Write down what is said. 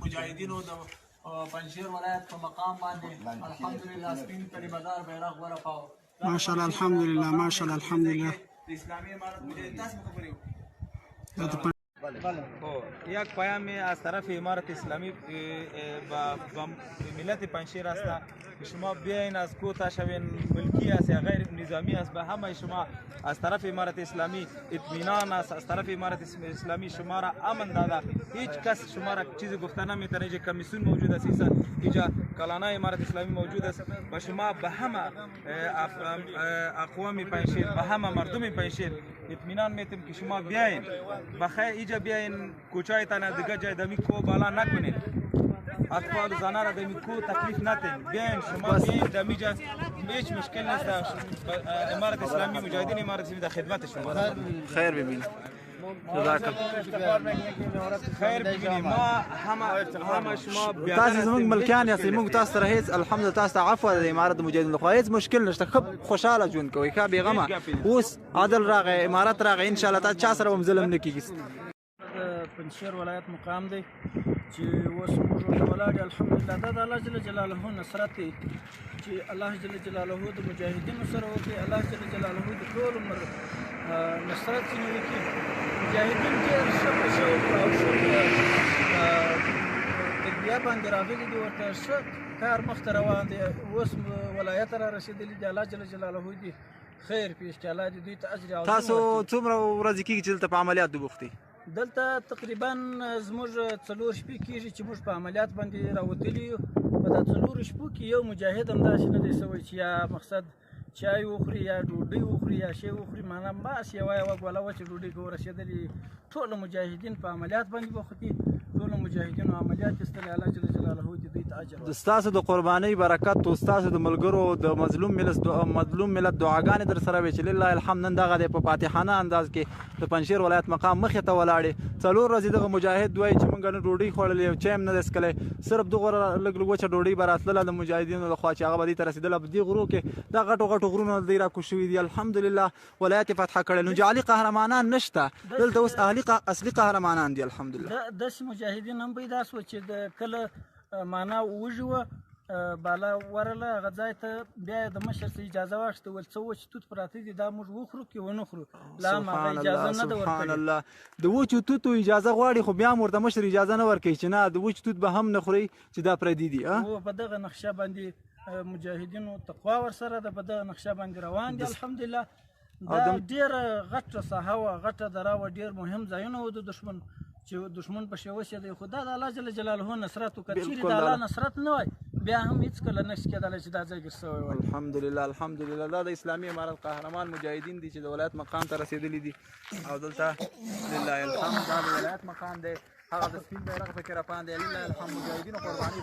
مجاهدینو د پنجشیر ولایت په مقام باندې الحمدلله سپین کړي بازار بیرغ ورپاو. ماشاءالله الحمدلله ماشاءالله الحمدلله. د اسلامی امارت مجاهدین تاسو خبرې یک پیام از طرف امارت اسلامی با ملت پنجشیر است که شما بیاین از کوتا شوین، ملکی است یا غیر نظامی است، به همه شما از طرف امارت اسلامی اطمینان است، از طرف امارت اسلامی شما را امن داده، هیچ کس شما را چیزی گفته نمیتونه. اینجا کمیسیون موجود است، اینجا کلانه امارت اسلامی موجود است و شما به همه اقوام پنجشیر، به همه مردم پنجشیر اطمینان میتیم که شما بیاین بخیر اینجا بیاین، کوچایتان دیگه جای دمی کو بالا نکنین، اطفال و زنان را دمی کو تکلیف ندین، بیاین شما بیاین دمی جا هیچ مشکل نیست. امارت اسلامی مجاهدین امارت اسلامی در خدمت شما. خیر ببینید. خیر ببینید. ما همه شما تاسو زموږ ملکیان یاست، موږ تاسو سره هیڅ الحمدلله تاسو ته عفو د امارت مجاهدین لخوا هیڅ مشکل نشته، ښه خوشحاله ژوند کوئ، ښه بېغمه. اوس عدل راغی، امارت راغی، انشاءالله تاسو چا سره هم ظلم نه کېږي. پنجشیر ولایت مقام دی چې اوس موږ ورته ولاړ یو الحمدلله. دا د الله جل جلاله نصرت دی چې الله جل جلاله د مجاهدینو سره وکړي، الله جل جلاله د ټول عمر نصرت ځینې وکړي. مجاهدین ډېر ښه په شوق او ښه تربیه باندې راغلي دي، ورته ښه کار مخته روان دی. اوس ولایت را رسېدلي دي، الله جل جلاله دې خیر پېښ کړي، الله دې دوی ته اجر عظیم. تاسو څومره ورځې کېږي چې دلته په عملیات بوخت دي؟ دلته تقریبا زموږ 4 شپې کېږي چې موږ په عملیات باندې راوتلي یو. په دا 4 شپو کې یو مجاهد همداسې نه دی سوی چې یا مقصد چای وخوري یا ډوډۍ وخوري یا شی وخوري، معنا بس یوه ګوله وچه ډوډۍ که ورسېدلي. ټول مجاهدین په عملیات باندې بوخت دي، ټول مجاهدینو عملیات ایستلي، الله جل جلاله دې دوی ته اجر ورکړي. ستاسو د قربانۍ برکت او ستاسو د ملګرو د مظلوم ملت دعاګانې در سره وي چې لله الحمد نن دغه دی په فاتحانه انداز کې د پنجشیر ولایت مقام مخې ته ولاړې 4 ورځې دغه مجاهد وایي چې موږ نه ډوډۍ خوړلې او چای هم نه دی څښلی، صرف دغه لږ لږ وچه ډوډۍ به راتلله د مجاهدینو لخوا چې هغه به دې ته رسېدله. په دې غرو کې دا غټو غټو غرونه دوی راکوز شوي دي، الحمدلله ولایت یې فتحه کړی. نو جعلي قهرمانان نشته دلته، اوس اصلي قهرمانان دي الحمدلله. داسې مجاهدین هم پیدا شوه چې د کله معنا وږي وه بالا ورله هغه ځای ته، بیا یې د مشر څخه اجازه واخیسته، ویل څه وچ توت پراته دي دا موږ وخورو که ونه خورو. لا هم هغه اجازه نه ده ورکړې. سبحان الله، د وچو توتو اجازه غواړي خو بیا هم ورته مشر اجازه نه ورکوي چې نه د وچ توت به هم نه خورئ چې دا پردي دي. هو په دغه نقشه باندې مجاهدینو تقوا ورسره ده، په دغه نقشه باندې روان دي الحمدلله. دا ډېره غټه ساحه وه، غټه دره وه، ډېر مهم ځایونه وو د دښمن چې دښمن په شی وسېدی. خو دا د الله جل جلاله نصرت و، که چیرې د الله نصرت نه وای بیا هم هېڅکله نشي کېدلی چې دا ځای ګیر سوی وای. الحمدلله الحمدلله. دا د اسلامي امارت قهرمان مجاهدین دي چې د ولایت مقام ته رسېدلي دي او دلته لله الحمد دا د ولایت مقام دی، هغه د سپین بیرغ پکې رپاندې، لله الحمد مجاهدینو قرباني